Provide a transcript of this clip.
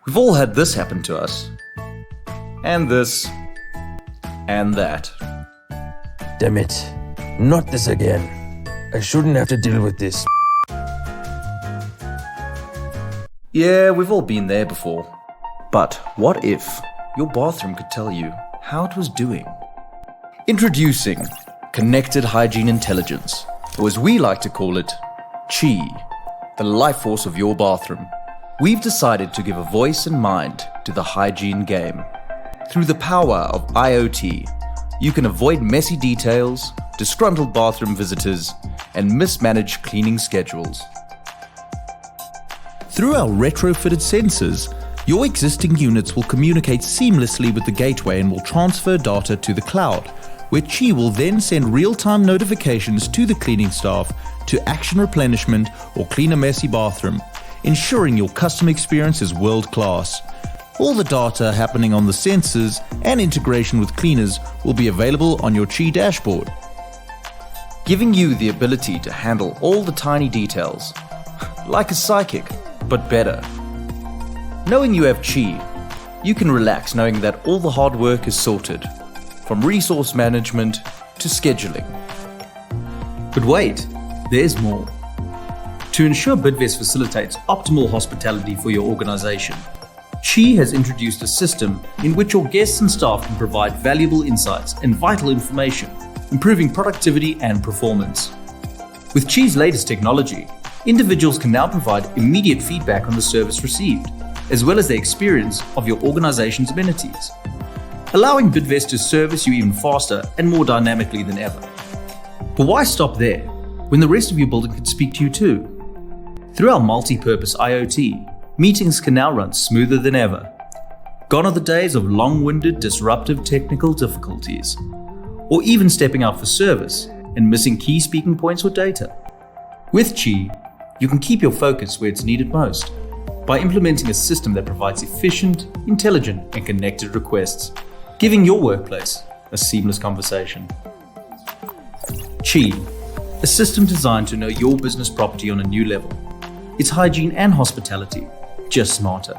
We've all had this happen to us. And this. And that. Damn it. Not this again. I shouldn't have to deal with this. Yeah, we've all been there before. But what if your bathroom could tell you how it was doing? Introducing Connected Hygiene Intelligence, or as we like to call it, Chi, the life force of your bathroom. We've decided to give a voice and mind to the hygiene game. Through the power of IoT, you can avoid messy details, disgruntled bathroom visitors, and mismanaged cleaning schedules. Through our retrofitted sensors, your existing units will communicate seamlessly with the gateway and will transfer data to the cloud, where Chi will then send real-time notifications to the cleaning staff to action replenishment or clean a messy bathroom, ensuring your customer experience is world-class. All the data happening on the sensors and integration with cleaners will be available on your Chi dashboard, giving you the ability to handle all the tiny details, like a psychic, but better. Knowing you have Chi, you can relax knowing that all the hard work is sorted, from resource management to scheduling. But wait, there's more. To ensure Bidvest facilitates optimal hospitality for your organization, Chi has introduced a system in which your guests and staff can provide valuable insights and vital information, improving productivity and performance. With Chi's latest technology, individuals can now provide immediate feedback on the service received, as well as the experience of your organization's amenities, allowing Bidvest to service you even faster and more dynamically than ever. But why stop there, when the rest of your building can speak to you too? Through our multi-purpose IoT, meetings can now run smoother than ever. Gone are the days of long-winded, disruptive technical difficulties, or even stepping out for service and missing key speaking points or data. With Chi, you can keep your focus where it's needed most, by implementing a system that provides efficient, intelligent, and connected requests, giving your workplace a seamless conversation. Chi, a system designed to know your business property on a new level. It's hygiene and hospitality, just smarter.